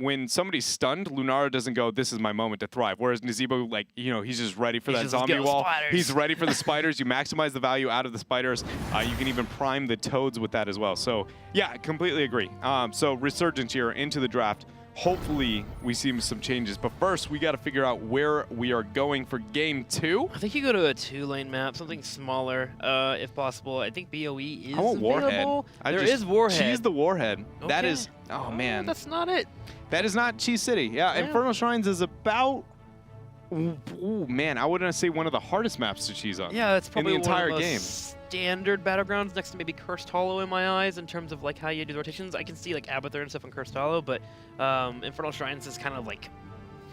when somebody's stunned, Lunara doesn't go, this is my moment to thrive. Whereas Nazeebo, like, you know, he's just ready for that zombie wall. He's ready for the spiders. You maximize the value out of the spiders. You can even prime the toads with that as well. So, yeah, I completely agree. So, Resurgence here into the draft. Hopefully, we see some changes. But first, we got to figure out where we are going for Game 2. I think you go to a 2-lane map, something smaller, if possible. I think BOE is I want available. Warhead. There is Warhead. Cheese the Warhead. Okay. That is, oh man. That's not it. That is not Cheese City. Yeah, Infernal Shrines is about, ooh, man, I wouldn't say one of the hardest maps to cheese on. Yeah, it's probably in the entire one of the game. most standard battlegrounds next to maybe Cursed Hollow in my eyes in terms of like how you do the rotations. I can see like Abathur and stuff on Cursed Hollow, but Infernal Shrines is kind of like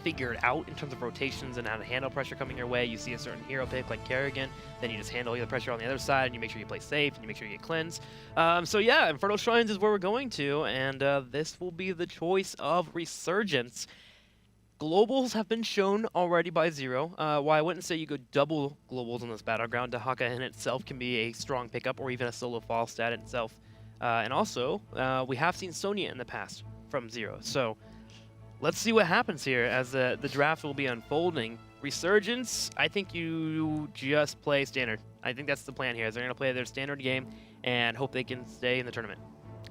figured out in terms of rotations and how to handle pressure coming your way. You see a certain hero pick like Kerrigan, then you just handle the pressure on the other side and you make sure you play safe and you make sure you get cleansed. So yeah, Infernal Shrines is where we're going to, and this will be the choice of Resurgence. Globals have been shown already by Zero. While I wouldn't say you go double globals on this battleground, Dahaka in itself can be a strong pickup or even a solo fall stat itself. And also, we have seen Sonya in the past from Zero. So let's see what happens here as the draft will be unfolding. Resurgence, I think you just play standard. I think that's the plan here. Is they're going to play their standard game and hope they can stay in the tournament.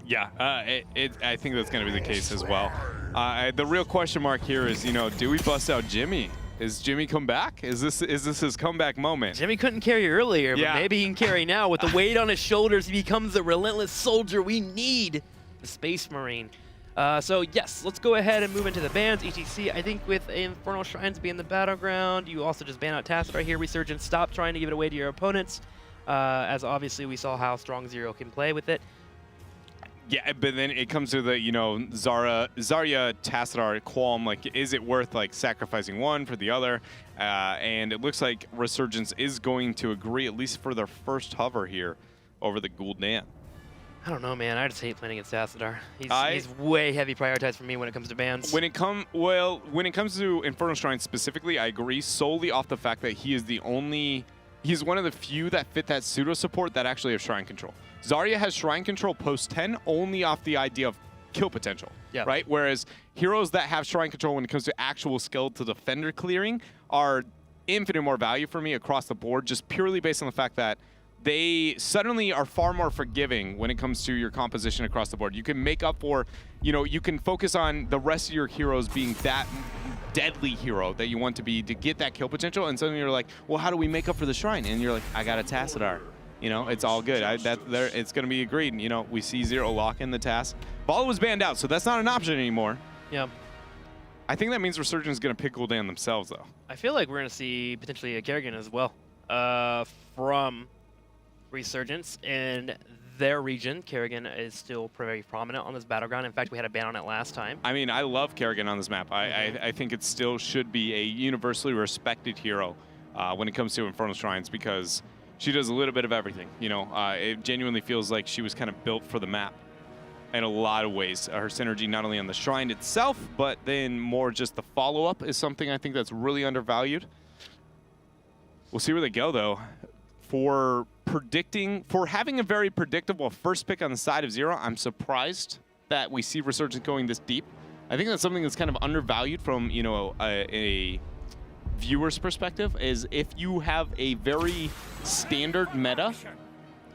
Yeah, I think that's going to be the case as well. The real question mark here is, you know, do we bust out Jimmy? Is Jimmy come back? Is this his comeback moment? Jimmy couldn't carry earlier, but maybe he can carry now. With the weight on his shoulders, he becomes the relentless soldier we need, the Space Marine. So yes, let's go ahead and move into the bans. ETC, I think with Infernal Shrines being the battleground, you also just ban out Tacit right here. Resurgence, stop trying to give it away to your opponents, as obviously we saw how strong Zero can play with it. Yeah, but then it comes to the, you know, Zarya, Tassadar qualm, like, is it worth, like, sacrificing one for the other? And it looks like Resurgence is going to agree, at least for their first hover here, over the Gul'dan. I don't know, man. I just hate playing against Tassadar. He's way heavy prioritized for me when it comes to bans. When it comes to Infernal Shrine specifically, I agree solely off the fact that he is he's one of the few that fit that pseudo support that actually have Shrine Control. Zarya has Shrine Control post 10 only off the idea of kill potential, right? Whereas heroes that have Shrine Control when it comes to actual skill to defender clearing are infinite more value for me across the board, just purely based on the fact that they suddenly are far more forgiving when it comes to your composition across the board. You can make up for, you know, you can focus on the rest of your heroes being that deadly hero that you want to be to get that kill potential, and suddenly you're like, well, how do we make up for the Shrine? And you're like, I got a Tassadar. You know, it's all good. It's going to be agreed. You know, we see Zero lock in the task. Bala was banned out, so that's not an option anymore. Yeah. I think that means Resurgence is going to pick Gul'dan themselves, though. I feel like we're going to see potentially a Kerrigan as well from Resurgence in their region. Kerrigan is still very prominent on this battleground. In fact, we had a ban on it last time. I mean, I love Kerrigan on this map. I think it still should be a universally respected hero when it comes to Infernal Shrines, because she does a little bit of everything. You know, it genuinely feels like she was kind of built for the map in a lot of ways. Her synergy not only on the Shrine itself, but then more just the follow-up is something I think that's really undervalued. We'll see where they go, though. For having a very predictable first pick on the side of Zero, I'm surprised that we see Resurgence going this deep. I think that's something that's kind of undervalued from, you know, a viewer's perspective, is if you have a very standard meta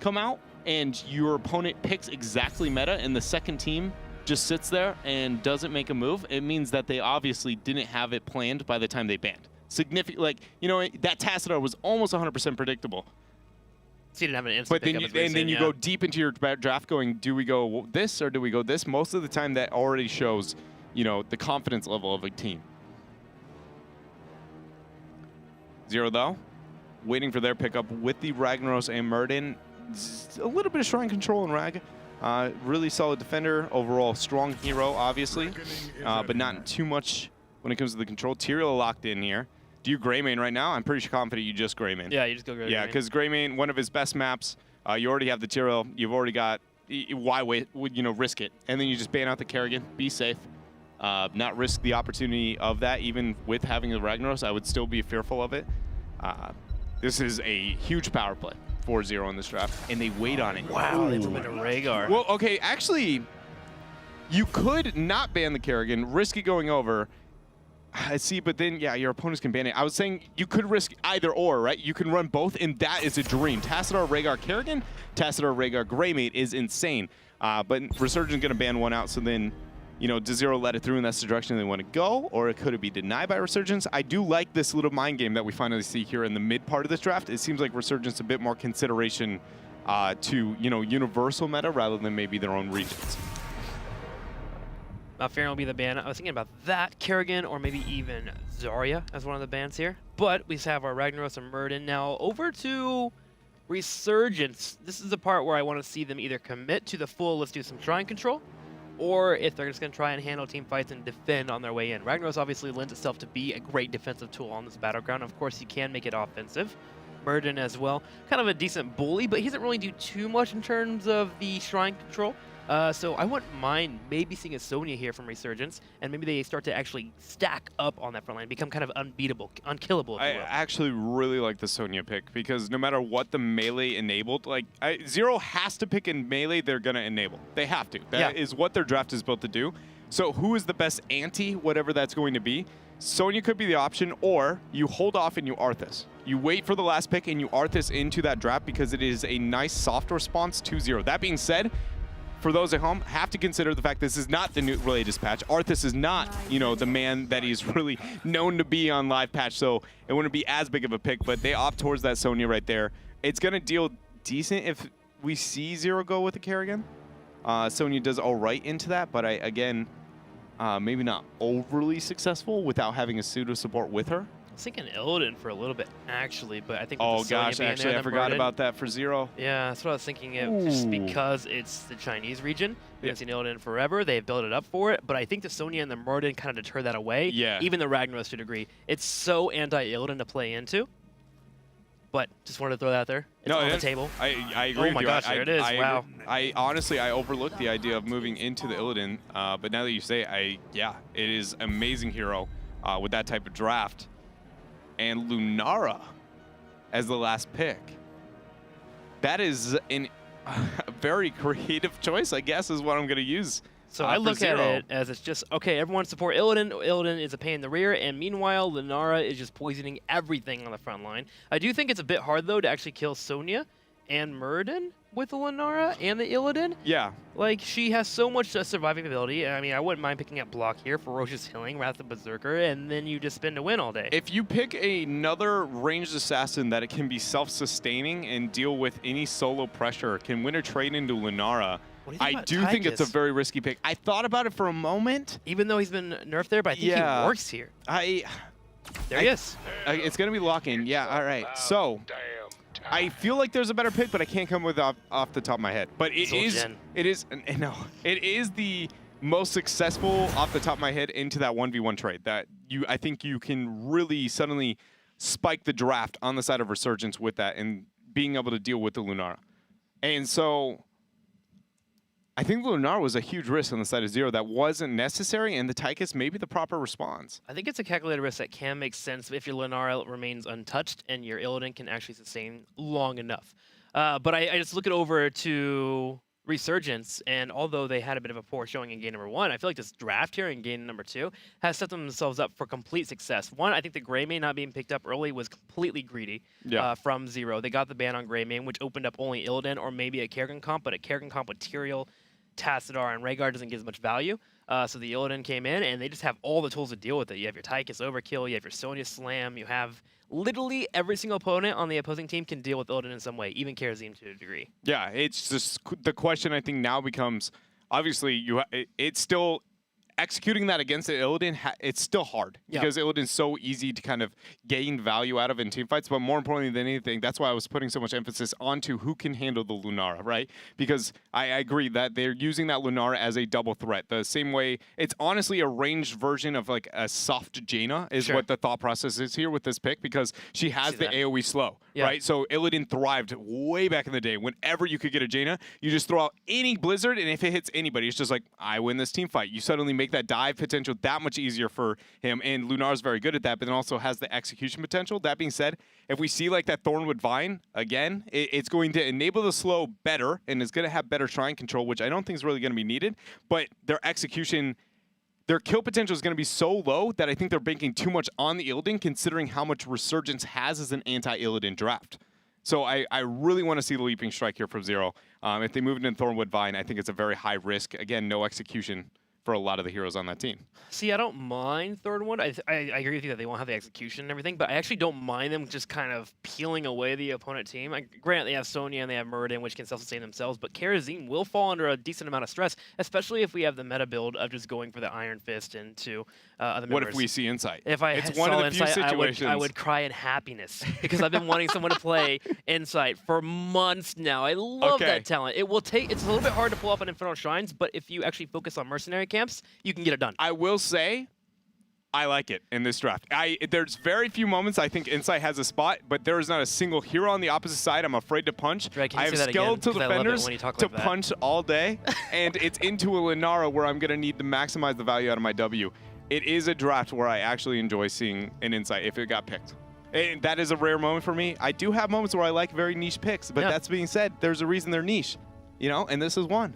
come out and your opponent picks exactly meta and the second team just sits there and doesn't make a move, it means that they obviously didn't have it planned by the time they banned. Significant, like, you know, that Tassadar was almost 100% predictable. So you didn't have an instant pickup, and then you go deep into your draft going, do we go this or do we go this? Most of the time that already shows, you know, the confidence level of a team. Zero, though, waiting for their pickup with the Ragnaros and Murden. A little bit of Shrine Control in Rag. Really solid defender. Overall, strong hero, obviously. But not too much when it comes to the control. Tyrael locked in here. Do you Greymane right now? I'm pretty confident you just Greymane. Yeah, you just go Greymane. Yeah, because Greymane, one of his best maps, you already have the Tyrael. You've already got, why wait, you know, risk it. And then you just ban out the Kerrigan, be safe. Not risk the opportunity of that. Even with having the Ragnaros, I would still be fearful of it. This is a huge power play for Zero in this draft, and they wait on it. Wow, they implemented Rhaegar. Well, okay, actually, You could not ban the Kerrigan, risk it going over. I see, but then, yeah, your opponents can ban it. I was saying you could risk either or, right? You can run both, and that is a dream. Tassadar, Rhaegar, Kerrigan, Tassadar, Rhaegar, Greymate is insane. But Resurgence going to ban one out, so then, you know, does Zero let it through and that's the direction they want to go, or could it be denied by Resurgence? I do like this little mind game that we finally see here in the mid part of this draft. It seems like Resurgence a bit more consideration to, you know, universal meta rather than maybe their own regions. Fearing will be the ban. I was thinking about that, Kerrigan, or maybe even Zarya as one of the bans here. But we have our Ragnaros and Murden. Now over to Resurgence. This is the part where I want to see them either commit to the full let's do some shrine control, or if they're just going to try and handle team fights and defend on their way in. Ragnaros obviously lends itself to be a great defensive tool on this battleground. Of course, you can make it offensive. Murden as well. Kind of a decent bully, but he doesn't really do too much in terms of the shrine control. So I wouldn't mind maybe seeing a Sonya here from Resurgence, and maybe they start to actually stack up on that front line, become kind of unbeatable, unkillable, if you will. I actually really like the Sonya pick, because no matter what the melee enabled, like, Zero has to pick in melee they're going to enable. They have to. That is what their draft is built to do. So who is the best anti, whatever that's going to be? Sonya could be the option, or you hold off and you Arthas. You wait for the last pick and you Arthas into that draft because it is a nice soft response to Zero. That being said, for those at home, have to consider the fact this is not the new latest patch. Arthas is not, you know, the man that he's really known to be on live patch, so it wouldn't be as big of a pick, but they opt towards that Sonya right there. It's going to deal decent if we see Zero go with the Kerrigan. Sonya does all right into that, but again, maybe not overly successful without having a pseudo support with her. I was thinking Illidan for a little bit, actually, but I think oh gosh, actually, I forgot about that for Zero. Yeah, that's what I was thinking of, just because it's the Chinese region. We haven't seen Illidan forever. They've built it up for it, but I think the Sonya and the Murden kind of deter that away. Yeah. Even the Ragnaros to a degree. It's so anti-Illidan to play into, but just wanted to throw that out there. It's on the table. I agree with you. Oh my gosh, there it is. Wow. Honestly, I overlooked the idea of moving into the Illidan, but now that you say it, it is amazing hero with that type of draft. And Lunara as the last pick. That is a very creative choice, I guess, is what I'm going to use. So I look at it as it's just, okay, everyone support Illidan. Illidan is a pain in the rear, and meanwhile, Lunara is just poisoning everything on the front line. I do think it's a bit hard, though, to actually kill Sonya and Murden with the Lunara and the Illidan. Yeah. Like, she has so much surviving ability. I mean, I wouldn't mind picking up block here, Ferocious Healing, Wrath of Berserker, and then you just spin to win all day. If you pick another ranged assassin that it can be self-sustaining and deal with any solo pressure, can win a trade into Lunara, I do think it's a very risky pick. I thought about it for a moment. Even though he's been nerfed there, but I think he works here. There he is. It's going to be lock-in. Yeah, all right. So I feel like there's a better pick, but I can't come with off the top of my head. But it is the most successful off the top of my head into that 1v1 trade that I think you can really suddenly spike the draft on the side of Resurgence with that and being able to deal with the Lunara. And so I think Lunara was a huge risk on the side of Zero that wasn't necessary, and the Tychus may be the proper response. I think it's a calculated risk that can make sense if your Lunara remains untouched and your Illidan can actually sustain long enough. But I just look it over to Resurgence, and although they had a bit of a poor showing in game number 1, I feel like this draft here in game number 2 has set themselves up for complete success. One, I think the Greymane not being picked up early was completely greedy from Zero. They got the ban on Greymane, which opened up only Illidan or maybe a Kerrigan comp, but a Kerrigan comp with Tyrael, Tassadar, and Rhaegar doesn't give as much value. So the Illidan came in, and they just have all the tools to deal with it. You have your Tychus Overkill, you have your Sonya Slam, you have literally every single opponent on the opposing team can deal with Illidan in some way, even Kharazim to a degree. Yeah, it's just the question I think now becomes, obviously, it's still executing that against the Illidan, it's still hard because Illidan's so easy to kind of gain value out of in teamfights. But more importantly than anything, that's why I was putting so much emphasis onto who can handle the Lunara, right? Because I agree that they're using that Lunara as a double threat. The same way, it's honestly a ranged version of like a soft Jaina is what the thought process is here with this pick, because she has the AoE slow, right? So Illidan thrived way back in the day. Whenever you could get a Jaina, you just throw out any Blizzard, and if it hits anybody, it's just like, I win this team fight. You suddenly make that dive potential that much easier for him. And Lunar's very good at that, but then also has the execution potential. That being said, if we see like that Thornwood Vine, again, it's going to enable the slow better and is going to have better shrine control, which I don't think is really going to be needed. But their execution, their kill potential is going to be so low that I think they're banking too much on the Illidan, considering how much Resurgence has as an anti-Illidan draft. So I really want to see the Leaping Strike here from Zero. If they move into Thornwood Vine, I think it's a very high risk. Again, no execution for a lot of the heroes on that team. See, I don't mind Thornwood. I agree with you that they won't have the execution and everything, but I actually don't mind them just kind of peeling away the opponent team. Granted, they have Sonya and they have Muradin, which can self-sustain themselves, but Karazim will fall under a decent amount of stress, especially if we have the meta build of just going for the Iron Fist into other members. What if we see Insight? If I it's saw one of the Insight, few situations. I would cry in happiness because I've been wanting someone to play Insight for months now. I love that talent. It will take. It's a little bit hard to pull off on Infernal Shrines, but if you actually focus on mercenary camps, you can get it done. I will say, I like it in this draft. There's very few moments I think Insight has a spot, but there is not a single hero on the opposite side I'm afraid to punch. Drake, I have skeletal defenders to punch all day, and it's into a Lunara where I'm going to need to maximize the value out of my W. It is a draft where I actually enjoy seeing an Insight if it got picked. And that is a rare moment for me. I do have moments where I like very niche picks, but that's being said, there's a reason they're niche, you know, and this is one.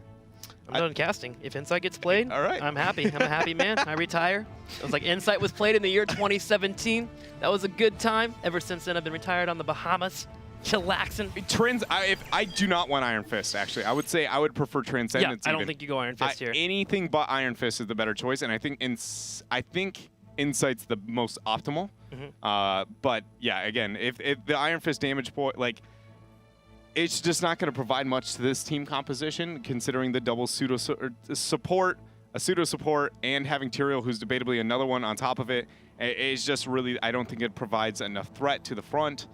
I'm done casting. If Insight gets played, all right. I'm happy. I'm a happy man. I retire. It was like Insight was played in the year 2017. That was a good time. Ever since then, I've been retired on the Bahamas, chillaxing. Trends. If I do not want Iron Fist, actually. I would say I would prefer Transcendence. Yeah, I don't think you go Iron Fist here. Anything but Iron Fist is the better choice, and I think Insight's the most optimal. But yeah, again, if the Iron Fist damage point, like, it's just not going to provide much to this team composition, considering the double pseudo support, a pseudo support, and having Tyrael, who's debatably another one on top of it. It's just really, I don't think it provides enough threat to the front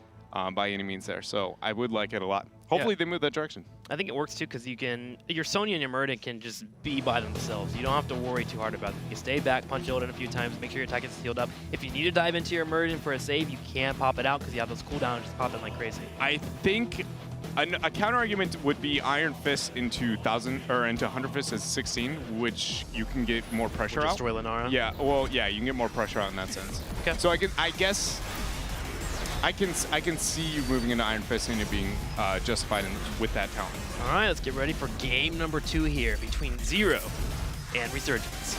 by any means there. So I would like it a lot. Hopefully they move that direction. I think it works too because you can, your Sonya and your Muradin can just be by themselves. You don't have to worry too hard about them. You can stay back, punch Illidan a few times, make sure your attack gets healed up. If you need to dive into your Muradin for a save, you can pop it out because you have those cooldowns just popping like crazy. I think a counter argument would be Iron Fist into 1,000 or into 100 Fist as 16, which you can get more pressure out. Destroy Lunara. Yeah, well, yeah, you can get more pressure out in that sense. Okay. So I guess I can see you moving into Iron Fist and it being justified with that talent. All right, let's get ready for game number 2 here between Zero and Resurgence.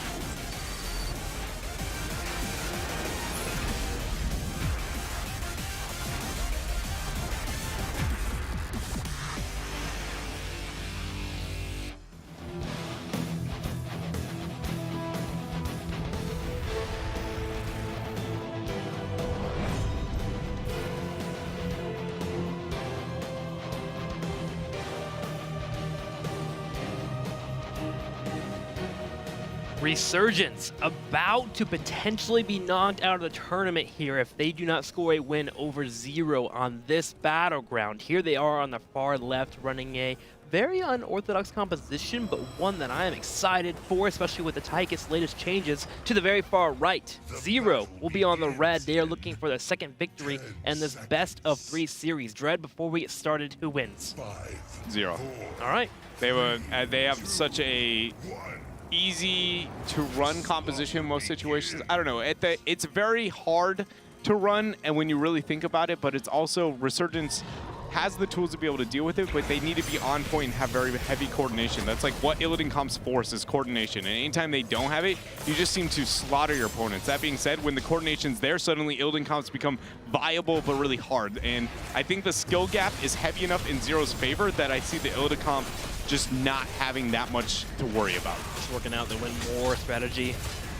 Resurgence about to potentially be knocked out of the tournament here if they do not score a win over Zero on this battleground. Here they are on the far left running a very unorthodox composition, but one that I am excited for, especially with the Tychus' latest changes to the very far right. Zero will be on the red. They are looking for their second victory in this best of 3 series. Dread, before we get started, who wins? Zero. All right. They have such a easy to run composition in most situations. I don't know. It's very hard to run, and when you really think about it, but it's also Resurgence has the tools to be able to deal with it, but they need to be on point and have very heavy coordination. That's like what Illidan Comp's force is, coordination. And anytime they don't have it, you just seem to slaughter your opponents. That being said, when the coordination's there, suddenly Illidan Comps become viable but really hard. And I think the skill gap is heavy enough in Zero's favor that I see the Illidan Comp just not having that much to worry about. Just working out the win more strategy.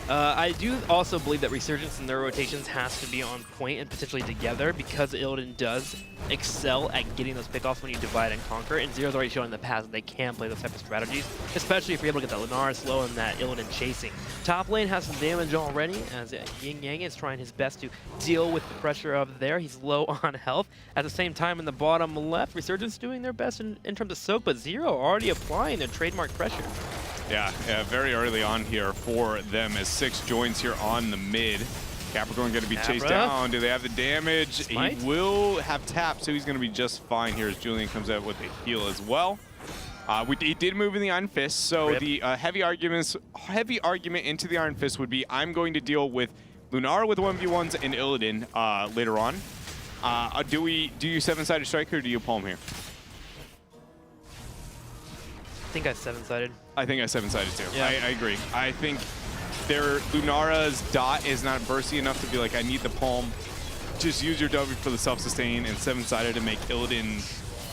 I do also believe that Resurgence and their rotations has to be on point and potentially together because Illidan does excel at getting those pickoffs when you divide and conquer, and Zero's already shown in the past that they can play those type of strategies, especially if you're able to get that Lunara slow and that Illidan chasing. Top lane has some damage already as Yin Yang is trying his best to deal with the pressure of there. He's low on health. At the same time, in the bottom left, Resurgence doing their best in terms of soak, but Zero already applying their trademark pressure. Yeah, very early on here for them as 6 joins here on the mid. Capricorn going to be chased down. Do they have the damage? Smite? He will have tap, so he's going to be just fine here as Julian comes out with a heal as well. He did move in the Iron Fist, so Rip. the heavy argument into the Iron Fist would be I'm going to deal with Lunara with 1v1s and Illidan later on. Do you 7-sided strike or do you palm here? I think I 7-sided. I think I 7-sided too. Yeah. I agree. I think Lunara's dot is not bursty enough to be like, I need the palm. Just use your W for the self-sustain and 7-sided to make Illidan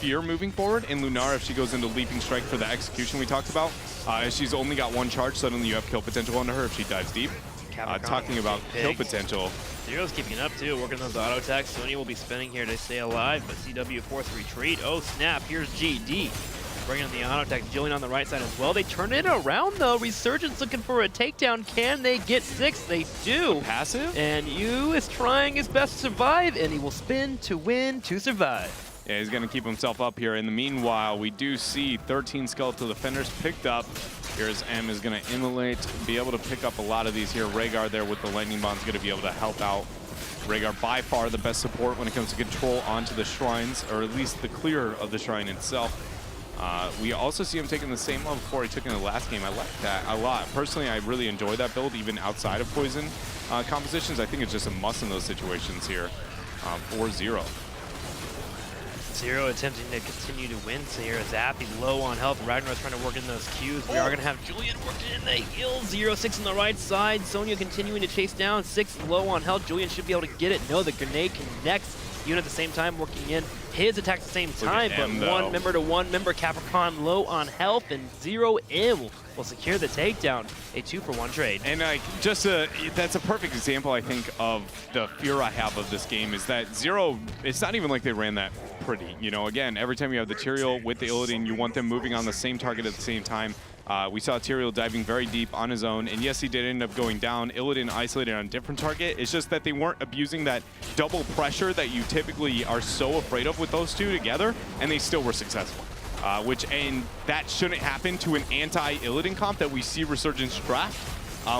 fear moving forward. And Lunara, if she goes into leaping strike for the execution we talked about, she's only got 1 charge, suddenly you have kill potential under her if she dives deep. Talking about kill potential. Zero's keeping up too, working those auto attacks. Sonya will be spinning here to stay alive, but CW forced retreat. Oh snap, here's GD. Bringing in the auto attack, Jillian on the right side as well. They turn it around though. Resurgence looking for a takedown. Can they get 6? They do. Passive? And Yu is trying his best to survive, and he will spin to win to survive. Yeah, he's going to keep himself up here. In the meanwhile, we do see 13 Skeletal Defenders picked up. Here's M is going to immolate, be able to pick up a lot of these here. Rhaegar there with the Lightning Bomb is going to be able to help out. Rhaegar by far the best support when it comes to control onto the shrines, or at least the clear of the shrine itself. We also see him taking the same level before he took in the last game. I like that a lot. Personally, I really enjoy that build, even outside of Poison compositions. I think it's just a must in those situations here for Zero. Zero attempting to continue to win. So here is Appy low on health. Ragnar's trying to work in those Qs. We are going to have Julian working in the heal. 0-6 on the right side. Sonya continuing to chase down. 6 low on health. Julian should be able to get it. No, the grenade connects. Unit at the same time working in his attack at the same time, but one member to one member. Capricorn low on health, and Zero M will secure the takedown. A 2-for-1 trade. And that's a perfect example, I think, of the fear I have of this game is that Zero, it's not even like they ran that pretty. You know, again, every time you have the Tyrael with the Illidan, you want them moving on the same target at the same time. We saw Tyrael diving very deep on his own, and yes, he did end up going down. Illidan isolated on a different target. It's just that they weren't abusing that double pressure that you typically are so afraid of with those two together, and they still were successful. And that shouldn't happen to an anti-Illidan comp that we see Resurgence draft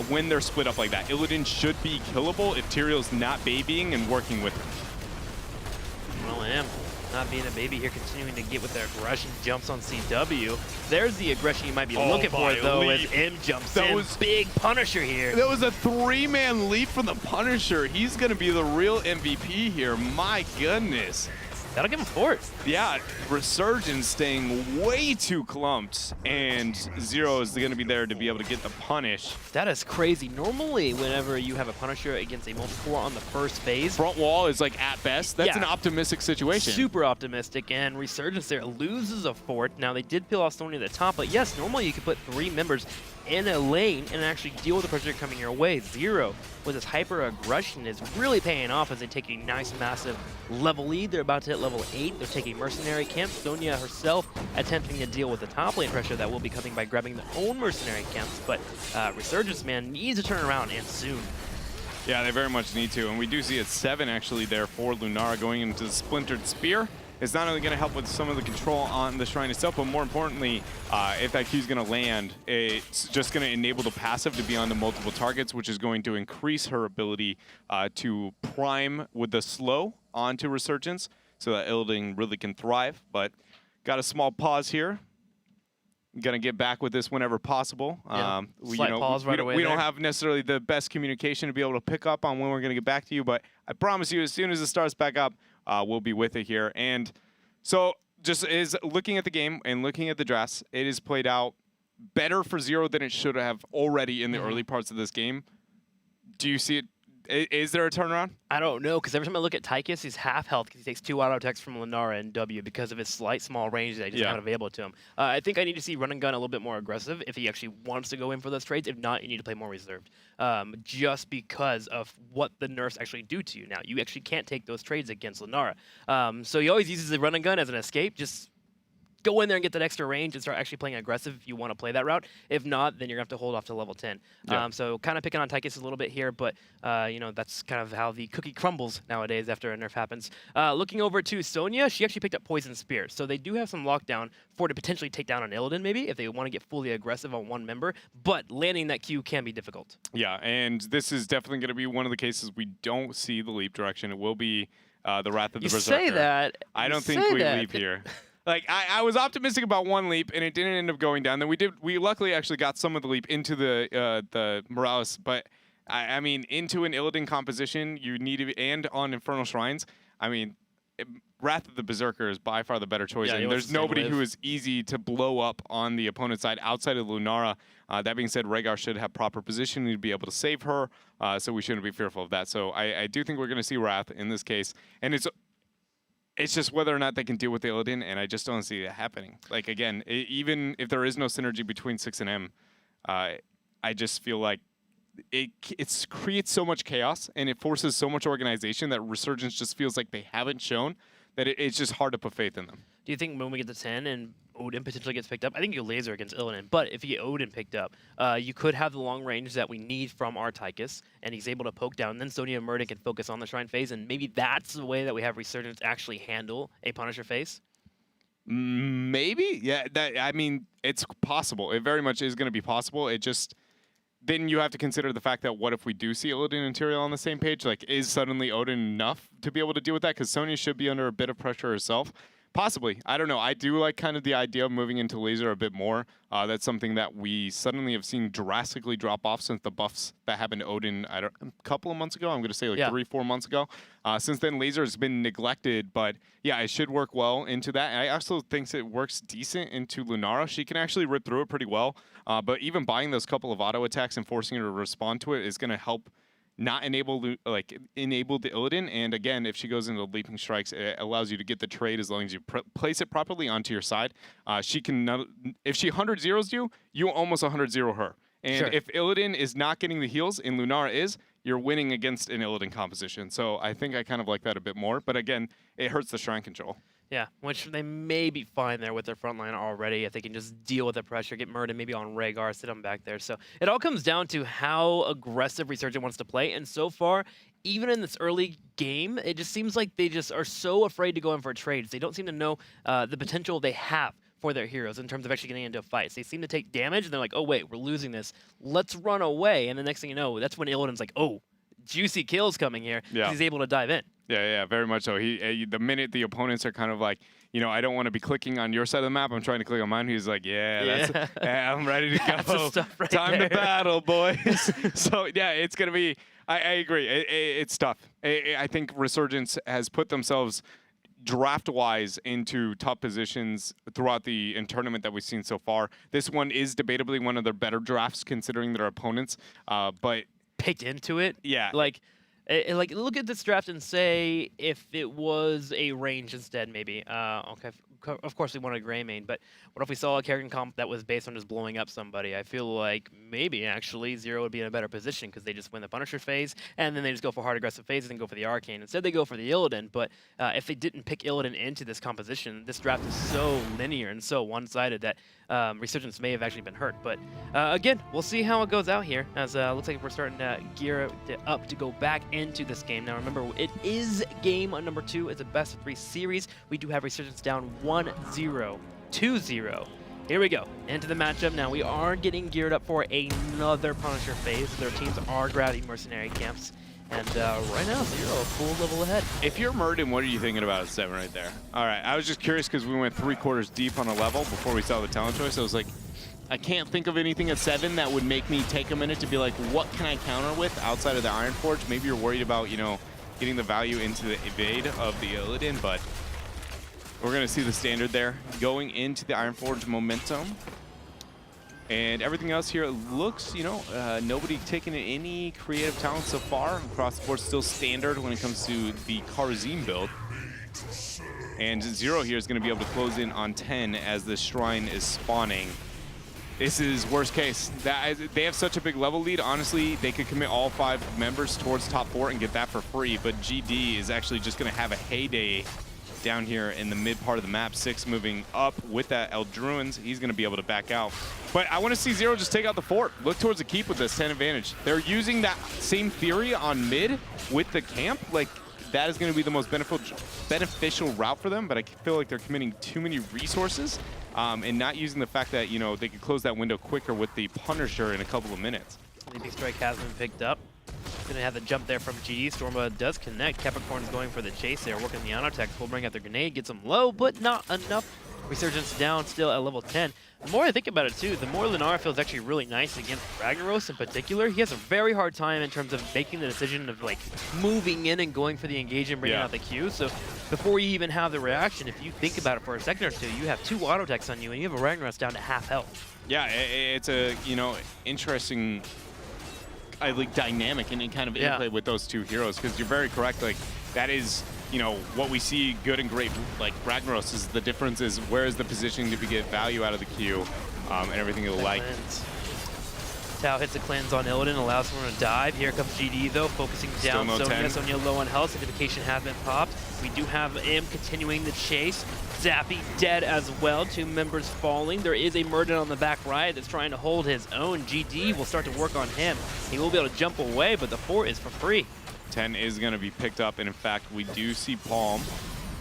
when they're split up like that. Illidan should be killable if Tyrael's not babying and working with him. Well, M not being a baby here, continuing to get with their aggression, jumps on CW. There's the aggression you might be looking for, though, as M jumps in. Big Punisher here. That was a 3-man leap from the Punisher. He's going to be the real MVP here. My goodness. That'll give him force. Yeah, Resurgence staying way too clumped, and Zero is going to be there to be able to get the punish. That is crazy. Normally, whenever you have a Punisher against a multi-core on the first phase, front wall is like at best. That's an optimistic situation. Super optimistic, and Resurgence there loses a fort. Now, they did peel off Sonya at the top, but yes, normally you could put 3 members in a lane and actually deal with the pressure coming your way. Zero, with his hyper aggression, is really paying off as they take a nice, massive level lead. They're about to hit level 8. They're taking Mercenary Camp. Sonya herself attempting to deal with the top lane pressure that will be coming by grabbing their own Mercenary Camps. But Resurgence, man, needs to turn around, and soon. Yeah, they very much need to. And we do see at 7 actually there for Lunara going into the Splintered Spear. It's not only going to help with some of the control on the shrine itself, but more importantly, if that Q is going to land, it's just going to enable the passive to be on the multiple targets, which is going to increase her ability to prime with the slow onto Resurgence so that Illidan really can thrive. But got a small pause here. Going to get back with this whenever possible. Yeah. Slight pause right away. We don't have necessarily the best communication to be able to pick up on when we're going to get back to you, but I promise you, as soon as it starts back up, we'll be with it here. And so just is looking at the game and looking at the drafts, it is played out better for Zero than it should have already in the early parts of this game. Do you see it? Is there a turnaround? I don't know, because every time I look at Tychus, he's half health because he takes 2 auto attacks from Lunara and W because of his slight small range that he doesn't have available to him. I think I need to see Run and Gun a little bit more aggressive if he actually wants to go in for those trades. If not, you need to play more reserved, just because of what the nerfs actually do to you. Now, you actually can't take those trades against Lunara. So he always uses the Run and Gun as an escape. Just go in there and get that extra range and start actually playing aggressive if you want to play that route. If not, then you're going to have to hold off to level 10. Yeah. So kind of picking on Tychus a little bit here, but you know, that's kind of how the cookie crumbles nowadays after a nerf happens. Looking over to Sonya, she actually picked up Poison Spear. So they do have some lockdown for to potentially take down an Illidan maybe if they want to get fully aggressive on one member, but landing that Q can be difficult. Yeah, and this is definitely going to be one of the cases we don't see the leap direction. It will be the Wrath of the Berserker. You say that. I don't think we leap here. Like I was optimistic about one leap, and it didn't end up going down. Then we luckily actually got some of the leap into the Morales, but I mean into an Illidan composition, you need to and on Infernal Shrines. I mean, Wrath of the Berserker is by far the better choice, Yeah, and there's nobody who is easy to blow up on the opponent's side outside of Lunara. That being said, Rhaegar should have proper positioning to be able to save her, so we shouldn't be fearful of that. So I do think we're going to see Wrath in this case, and it's just whether or not they can deal with the Illidan, and I just don't see it happening. Like, again, even if there is no synergy between 6 and M, I just feel like it creates so much chaos, and it forces so much organization that Resurgence just feels like they haven't shown that it's just hard to put faith in them. Do you think when we get to 10 and Odin potentially gets picked up, I think you laser against Illidan, but if you get Odin picked up, you could have the long range that we need from our Tychus, and he's able to poke down, and then Sonya and Murden can focus on the Shrine phase, and maybe that's the way that we have Resurgence actually handle a Punisher phase? Maybe? Yeah, I mean, it's possible. It very much is going to be possible. It just... Then you have to consider the fact that what if we do see Illidan and Tyrael on the same page? Like, is suddenly Odin enough to be able to deal with that? Because Sonya should be under a bit of pressure herself. Possibly. I don't know. I do like kind of the idea of moving into laser a bit more. That's something that we suddenly have seen drastically drop off since the buffs that happened to Odin a couple of months ago. I'm going to say like 3-4 months ago. Since then, laser has been neglected, but yeah, it should work well into that. And I also think it works decent into Lunara. She can actually rip through it pretty well, but even buying those couple of auto attacks and forcing her to respond to it is going to help not enable the Illidan, and again, if she goes into leaping strikes, it allows you to get the trade as long as you place it properly onto your side. She can, if she 100-0s you, you almost 100-0 her. And if Illidan is not getting the heals and Lunara is, you're winning against an Illidan composition. So I think I kind of like that a bit more, but again, it hurts the shrine control. Yeah, which they may be fine there with their front line already if they can just deal with the pressure, get Murden maybe on Rhaegar, sit him back there. So it all comes down to how aggressive Resurgent wants to play. And so far, even in this early game, it just seems like they just are so afraid to go in for trades. They don't seem to know the potential they have for their heroes in terms of actually getting into fights. They seem to take damage, and they're like, oh, wait, we're losing this. Let's run away. And the next thing you know, that's when Illidan's like, oh, juicy kills coming here. Yeah. He's able to dive in. Yeah, very much so. The minute the opponents are kind of like, you know, I don't want to be clicking on your side of the map, I'm trying to click on mine. He's like, I'm ready to go. That's the stuff right Time there. to battle, boys. So, yeah, it's going to be, I agree. It's tough. I think Resurgence has put themselves draft-wise into top positions throughout the tournament that we've seen so far. This one is debatably one of their better drafts considering their opponents, but... Picked into it? Yeah. Like, look at this draft and say if it was a range instead, maybe. Okay, of course we want a gray main, but what if we saw a character comp that was based on just blowing up somebody? I feel like maybe actually Zero would be in a better position because they just win the Punisher phase, and then they just go for hard aggressive phases and go for the Arcane. Instead they go for the Illidan, but if they didn't pick Illidan into this composition, this draft is so linear and so one-sided that Resurgence may have actually been hurt. But again, we'll see how it goes out here, as looks like we're starting to gear up to go back into this game. Now remember, it is game number 2. It's a best of 3 series. We do have Resurgence down 1-0. 2-0. Here we go. Into the matchup. Now we are getting geared up for another Punisher phase. Their teams are grabbing mercenary camps. And right now, Zero a full level ahead. If you're Murden, what are you thinking about at 7 right there? All right, I was just curious because we went 3/4 deep on a level before we saw the talent choice. I was like, I can't think of anything at 7 that would make me take a minute to be like, what can I counter with outside of the Iron Forge? Maybe you're worried about, you know, getting the value into the evade of the Illidan, but we're going to see the standard there going into the Iron Forge momentum. And everything else here looks, you know, nobody taking any creative talent so far. Across the board, still standard when it comes to the Karazim build. And Zero here is going to be able to close in on 10 as the Shrine is spawning. This is worst case. They have such a big level lead. Honestly, they could commit all 5 members towards top 4 and get that for free. But GD is actually just going to have a heyday down here in the mid part of the map. 6 moving up with that Eldruins. He's going to be able to back out. But I want to see Zero just take out the fort. Look towards the keep with this 10 advantage. They're using that same theory on mid with the camp. Like, that is going to be the most beneficial route for them, but I feel like they're committing too many resources and not using the fact that, you know, they could close that window quicker with the Punisher in a couple of minutes. Leaping Strike has been picked up. Gonna have the jump there from GD. Stormba does connect. Capricorn's going for the chase there, working the auto attacks. Will bring out the grenade, gets him low, but not enough Resurgence down still at level 10. The more I think about it too, the more Lunara feels actually really nice against Ragnaros in particular. He has a very hard time in terms of making the decision of like moving in and going for the engage and bringing out the Q. So before you even have the reaction, if you think about it for a second or two, you have 2 auto attacks on you and you have a Ragnaros down to half health. Yeah, it's a, you know, interesting like dynamic and kind of interplay with those 2 heroes, because you're very correct. Like that is, you know, what we see good and great like Ragnaros is the difference is where is the positioning to get value out of the Q and everything you like. Tao hits a cleanse on Illidan, allows someone to dive. Here comes GD though, focusing down Sonya low on health. Certification has been popped. We do have him continuing the chase. Zappy dead as well, 2 members falling. There is a Murden on the back right that's trying to hold his own. GD will start to work on him. He will be able to jump away, but the 4 is for free. 10 is going to be picked up, and in fact, we do see Palm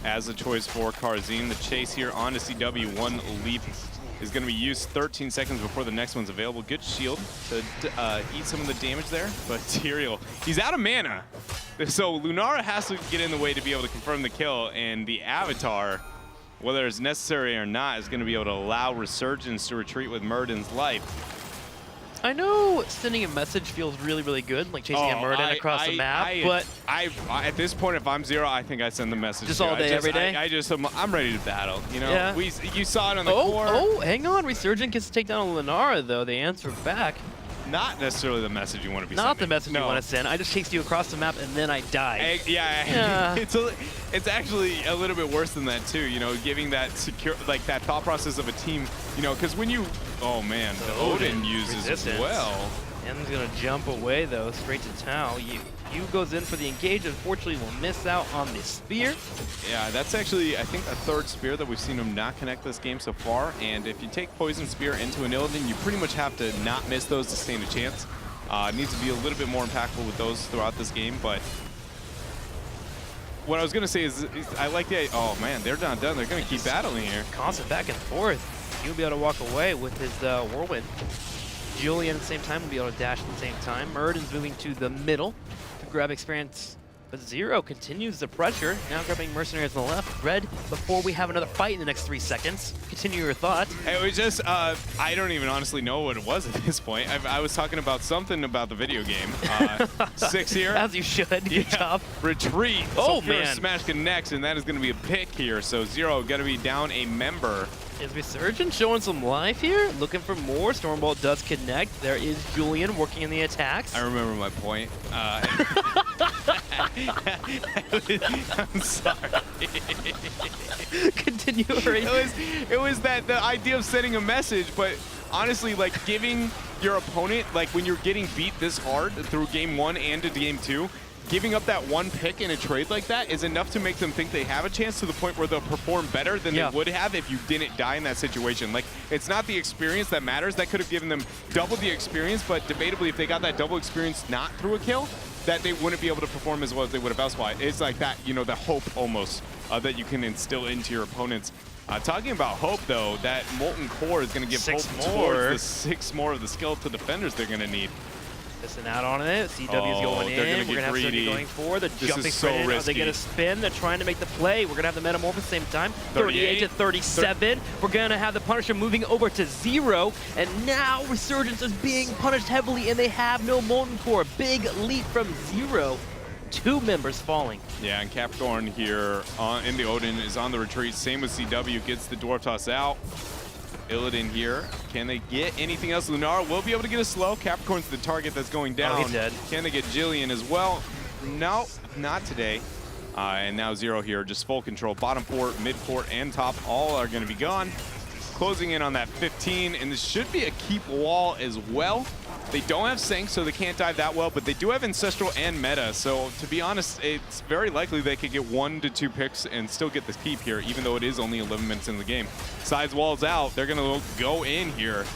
as a choice for Karzin. The chase here onto CW, 1 leap is going to be used 13 seconds before the next one's available. Good shield to eat some of the damage there, but Tyrael, he's out of mana. So Lunara has to get in the way to be able to confirm the kill, and the Avatar, whether it's necessary or not, is going to be able to allow Resurgence to retreat with Murden's life. I know sending a message feels really, really good, like chasing a Murden across the map, but at this point, if I'm Zero, I think I send the message. Just all day, every day? I'm ready to battle, you know? You saw it on the core. Oh, hang on. Resurgent gets to take down Lunara, though. They answer back. Not necessarily the message you want to be sending. Not the message you want to send. I just chased you across the map and then I died. Yeah. It's actually a little bit worse than that too. You know, giving that secure, like that thought process of a team. You know, because when you, oh man, the Odin uses as well. M's gonna jump away though, straight to Tao. Yu goes in for the engage. Unfortunately, will miss out on the spear. Yeah, that's actually, I think, a 3rd spear that we've seen him not connect this game so far. And if you take Poison Spear into an Illidan, you pretty much have to not miss those to stand a chance. It needs to be a little bit more impactful with those throughout this game. But what I was going to say is I like the, oh man, they're not done. They're going to keep battling here. Constant back and forth. He'll be able to walk away with his Whirlwind. Julian at the same time will be able to dash at the same time. Murden's moving to the middle to grab experience, but Zero continues the pressure. Now grabbing Mercenaries on the left. Red, before we have another fight in the next 3 seconds. Continue your thought. It was just, I don't even honestly know what it was at this point. I was talking about something about the video game. 6 here. As you should. Good job. Retreat. Oh, so man. Smash connects, and that is going to be a pick here. So Zero got to be down a member. Is Resurgence showing some life here? Looking for more. Stormbolt does connect. There is Julian working in the attacks. I remember my point. I'm sorry. Continue. It was that the idea of sending a message, but honestly, like giving your opponent, like when you're getting beat this hard through game 1 and to game 2, giving up that 1 pick in a trade like that is enough to make them think they have a chance to the point where they'll perform better than they would have if you didn't die in that situation. Like, it's not the experience that matters. That could have given them double the experience, but debatably, if they got that double experience not through a kill, that they wouldn't be able to perform as well as they would have elsewise. It's like that, you know, the hope almost that you can instill into your opponents. Talking about hope, though, that Molten Core is going to give hope towards the 6 more of the skeletal defenders they're going to need. Missing out on it. CW's going in. They're We're going to have Sonya going for the jumping so risky. Are they going to spin? They're trying to make the play. We're going to have the Metamorph at the same time. 38 to 37. We're going to have the Punisher moving over to 0. And now Resurgence is being punished heavily, and they have no Molten Core. Big leap from 0. 2 members falling. Yeah, and Capricorn here in the Odin is on the retreat. Same with CW. Gets the Dwarf Toss out. Illidan here. Can they get anything else? Lunara will be able to get a slow. Capricorn's the target that's going down. Oh, he's dead. Can they get Jillian as well? No, not today. And now Zero here, just full control. Bottom 4, mid court, and top all are going to be gone. Closing in on that 15, and this should be a keep wall as well. They don't have Sync, so they can't dive that well, but they do have Ancestral and Meta, so to be honest, it's very likely they could get 1 to 2 picks and still get the keep here, even though it is only 11 minutes in the game. Sides walls out, they're gonna go in here.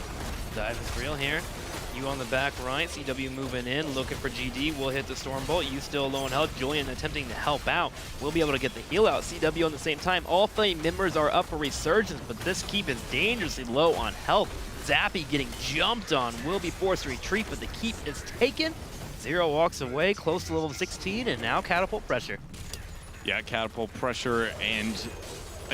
Dive is real here. You on the back right, CW moving in, looking for GD, will hit the Stormbolt. You still low on health. Julian attempting to help out. We'll be able to get the heal out. CW on the same time. All 3 members are up for Resurgence, but this keep is dangerously low on health. Zappy getting jumped on, will be forced to retreat, but the keep is taken. 0 walks away, close to level 16, and now Catapult pressure. Yeah, Catapult pressure, and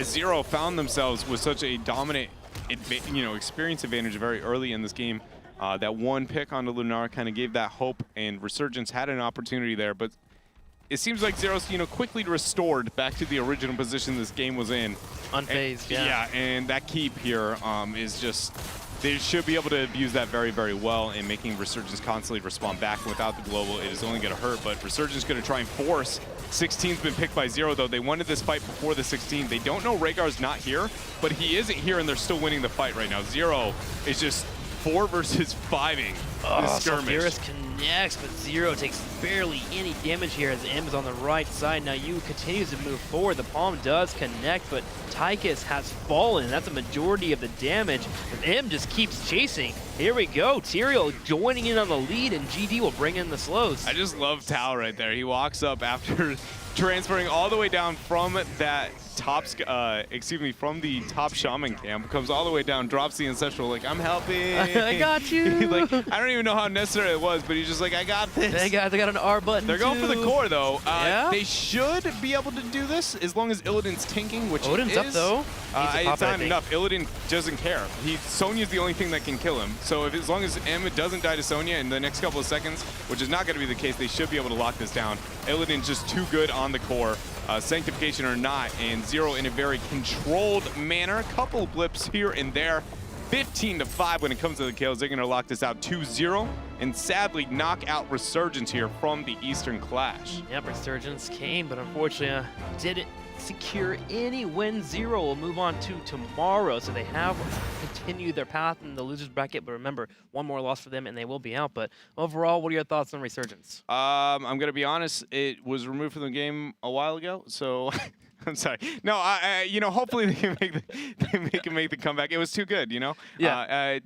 Zero found themselves with such a dominant, experience advantage very early in this game. That one pick onthe Lunar kind of gave that hope, and Resurgence had an opportunity there, but it seems like Zero's, quickly restored back to the original position this game was in. Unfazed, yeah. Yeah, and that keep here is just, they should be able to abuse that very, very well in making Resurgence constantly respond back. Without the global, it is only going to hurt, but Resurgence going to try and force. 16's been picked by Zero, though. They wanted this fight before the 16. They don't know Rhaegar's not here, but he isn't here, and they're still winning the fight right now. Zero is just 4 versus 5ing this skirmish. Valira connects, but Zero takes barely any damage here as M is on the right side. Now Yu continues to move forward. The palm does connect, but Tychus has fallen. That's a majority of the damage. And M just keeps chasing. Here we go. Tyrael joining in on the lead, and GD will bring in the slows. I just love Tal right there. He walks up after transferring all the way down from that top, from the top shaman camp, comes all the way down, drops the ancestral, like, I'm helping. I got you. Like, I don't even know how necessary it was, but he's just like, I got this. Hey guys, I got an R button. They're going for the core though. Yeah? They should be able to do this as long as Illidan's tanking, which Odin's is. up though. It's not enough. Illidan doesn't care. Sonya's the only thing that can kill him. So as long as M doesn't die to Sonya in the next couple of seconds, which is not going to be the case, they should be able to lock this down. Illidan's just too good on the core. Sanctification or not, and Zero in a very controlled manner. A couple blips here and there. 15-5 when it comes to the kills. They're going to lock this out 2-0 and sadly knock out Resurgence here from the Eastern Clash. Yep, Resurgence came, but unfortunately didn't secure any win. Zero will move on to tomorrow, so they have continued their path in the losers bracket, but remember, one more loss for them and they will be out. But overall, what are your thoughts on Resurgence? I'm going to be honest, it was removed from the game a while ago, so I'm sorry. No, hopefully they can make the comeback. It was too good, Yeah.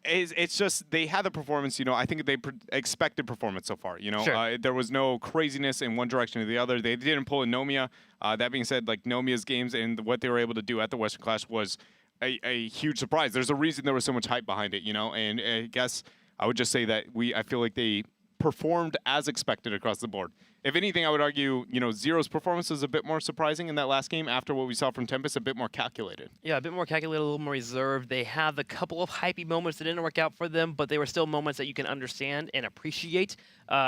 It's just they had the performance, I think they expected performance so far, Sure. There was no craziness in one direction or the other. They didn't pull a Nomia. That being said, like Nomia's games and what they were able to do at the Western Clash was a huge surprise. There's a reason there was so much hype behind it, and I guess I would just say that I feel like they performed as expected across the board. If anything, I would argue, Zero's performance is a bit more surprising in that last game after what we saw from Tempest, a bit more calculated. Yeah, a bit more calculated, a little more reserved. They have a couple of hypey moments that didn't work out for them, but they were still moments that you can understand and appreciate.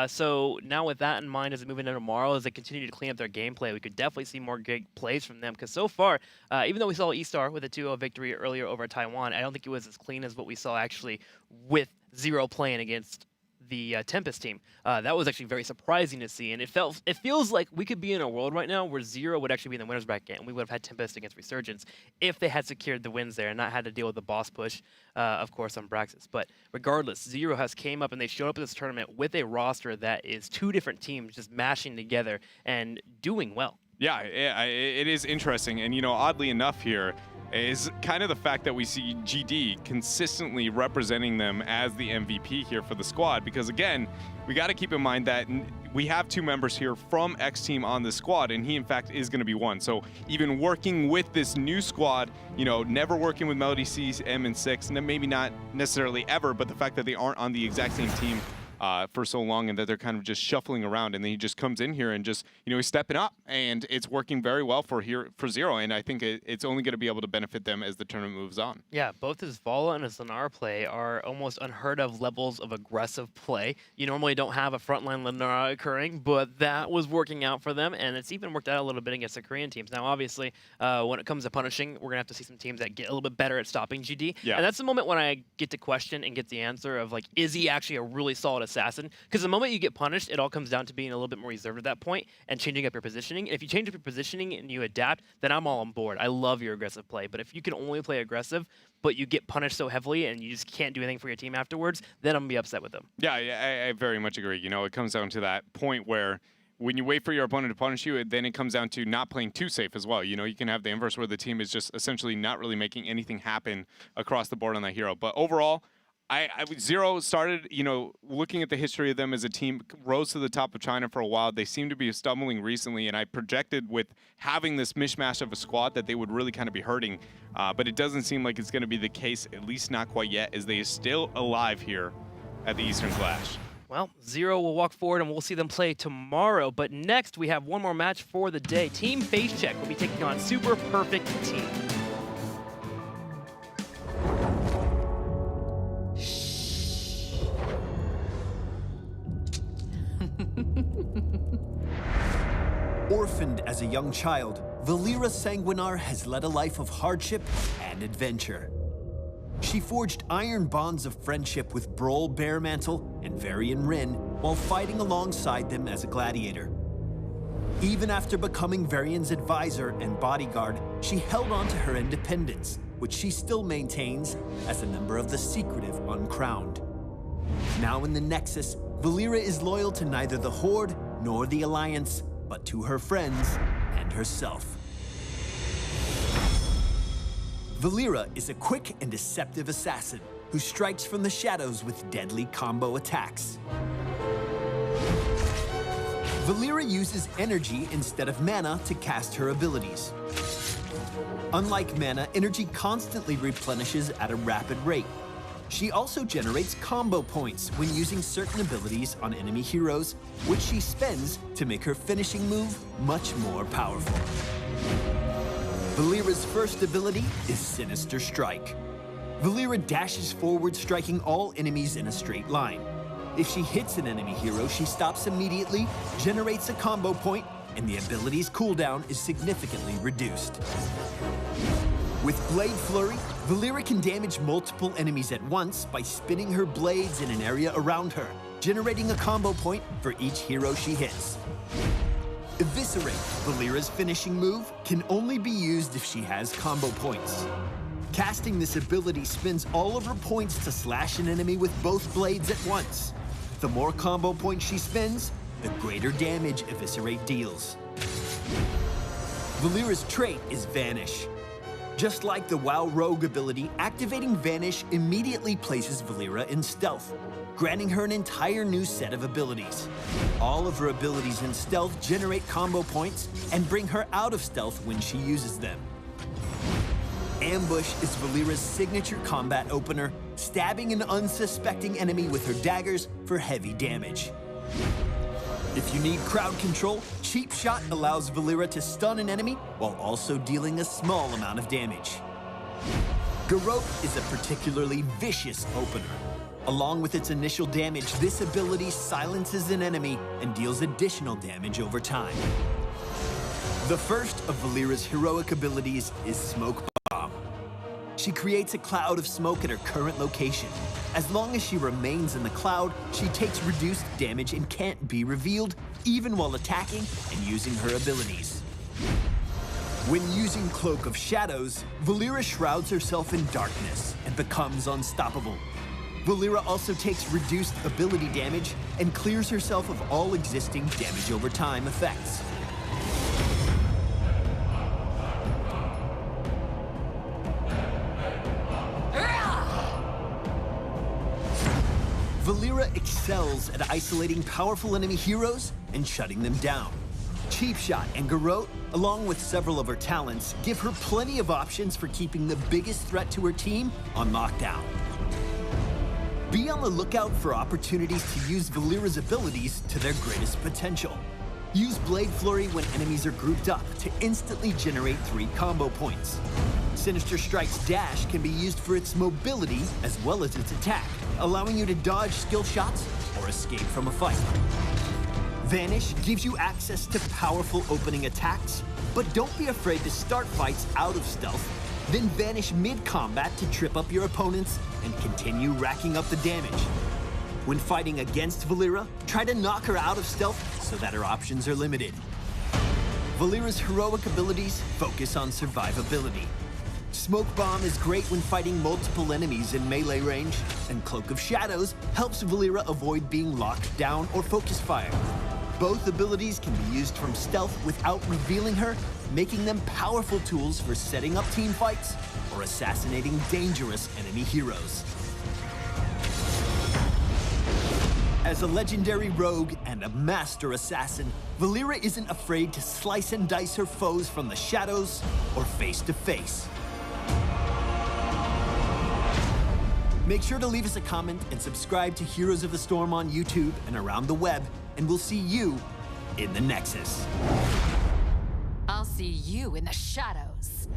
So now with that in mind, as they move into tomorrow, as they continue to clean up their gameplay, we could definitely see more great plays from them. Because so far, even though we saw E-Star with a 2-0 victory earlier over Taiwan, I don't think it was as clean as what we saw actually with Zero playing against the Tempest team. That was actually very surprising to see, and it feels like we could be in a world right now where Zero would actually be in the winners bracket, and we would have had Tempest against Resurgence if they had secured the wins there and not had to deal with the boss push, of course, on Braxis. But regardless, Zero has came up and they showed up at this tournament with a roster that is 2 different teams just mashing together and doing well. Yeah, it is interesting, and oddly enough here is kind of the fact that we see GD consistently representing them as the MVP here for the squad, because again, we got to keep in mind that we have 2 members here from X Team on the squad, and he in fact is going to be one. So even working with this new squad, never working with Melody C, M, and 6, and maybe not necessarily ever, but the fact that they aren't on the exact same team for so long, and that they're kind of just shuffling around, and then he just comes in here and just he's stepping up, and it's working very well for Zero, and I think it's only going to be able to benefit them as the tournament moves on. Yeah, both his Vala and his Lenara play are almost unheard of levels of aggressive play. You normally don't have a frontline Lenara occurring, but that was working out for them, and it's even worked out a little bit against the Korean teams. Now, obviously, when it comes to punishing, we're going to have to see some teams that get a little bit better at stopping GD, yeah. And that's the moment when I get to question and get the answer of, like, is he actually a really solid assassin? Because the moment you get punished, it all comes down to being a little bit more reserved at that point and changing up your positioning. And if you change up your positioning and you adapt, then I'm all on board. I love your aggressive play. But if you can only play aggressive, but you get punished so heavily and you just can't do anything for your team afterwards, then I'm going to be upset with them. Yeah, I very much agree. It comes down to that point where when you wait for your opponent to punish you, then it comes down to not playing too safe as well. You can have the inverse where the team is just essentially not really making anything happen across the board on that hero. But overall, Zero started, looking at the history of them as a team, rose to the top of China for a while. They seem to be stumbling recently, and I projected with having this mishmash of a squad that they would really kind of be hurting. But it doesn't seem like it's going to be the case, at least not quite yet, as they are still alive here at the Eastern Clash. Well, Zero will walk forward and we'll see them play tomorrow. But next, we have one more match for the day. Team Face Check will be taking on Super Perfect Team. Orphaned as a young child, Valira Sanguinar has led a life of hardship and adventure. She forged iron bonds of friendship with Brawl Bearmantle and Varian Rin while fighting alongside them as a gladiator. Even after becoming Varian's advisor and bodyguard, she held on to her independence, which she still maintains as a member of the secretive Uncrowned. Now in the Nexus, Valira is loyal to neither the Horde nor the Alliance, but to her friends and herself. Valira is a quick and deceptive assassin who strikes from the shadows with deadly combo attacks. Valira uses energy instead of mana to cast her abilities. Unlike mana, energy constantly replenishes at a rapid rate. She also generates combo points when using certain abilities on enemy heroes, which she spends to make her finishing move much more powerful. Valira's first ability is Sinister Strike. Valira dashes forward, striking all enemies in a straight line. If she hits an enemy hero, she stops immediately, generates a combo point, and the ability's cooldown is significantly reduced. With Blade Flurry, Valira can damage multiple enemies at once by spinning her blades in an area around her, generating a combo point for each hero she hits. Eviscerate, Valira's finishing move, can only be used if she has combo points. Casting this ability spends all of her points to slash an enemy with both blades at once. The more combo points she spends, the greater damage Eviscerate deals. Valira's trait is Vanish. Just like the WoW Rogue ability, activating Vanish immediately places Valira in stealth, granting her an entire new set of abilities. All of her abilities in stealth generate combo points and bring her out of stealth when she uses them. Ambush is Valira's signature combat opener, stabbing an unsuspecting enemy with her daggers for heavy damage. If you need crowd control, Cheap Shot allows Valira to stun an enemy while also dealing a small amount of damage. Garrote is a particularly vicious opener. Along with its initial damage, this ability silences an enemy and deals additional damage over time. The first of Valira's heroic abilities is Smoke Bomb. She creates a cloud of smoke at her current location. As long as she remains in the cloud, she takes reduced damage and can't be revealed, even while attacking and using her abilities. When using Cloak of Shadows, Valira shrouds herself in darkness and becomes unstoppable. Valira also takes reduced ability damage and clears herself of all existing damage over time effects. Valira excels at isolating powerful enemy heroes and shutting them down. Cheap Shot and Garrote, along with several of her talents, give her plenty of options for keeping the biggest threat to her team on lockdown. Be on the lookout for opportunities to use Valira's abilities to their greatest potential. Use Blade Flurry when enemies are grouped up to instantly generate 3 combo points. Sinister Strike's dash can be used for its mobility as well as its attack, allowing you to dodge skill shots or escape from a fight. Vanish gives you access to powerful opening attacks, but don't be afraid to start fights out of stealth, then vanish mid-combat to trip up your opponents and continue racking up the damage. When fighting against Valira, try to knock her out of stealth so that her options are limited. Valira's heroic abilities focus on survivability. Smoke Bomb is great when fighting multiple enemies in melee range, and Cloak of Shadows helps Valira avoid being locked down or focus fire. Both abilities can be used from stealth without revealing her, making them powerful tools for setting up team fights or assassinating dangerous enemy heroes. As a legendary rogue and a master assassin, Valira isn't afraid to slice and dice her foes from the shadows or face to face. Make sure to leave us a comment and subscribe to Heroes of the Storm on YouTube and around the web, and we'll see you in the Nexus. I'll see you in the shadows.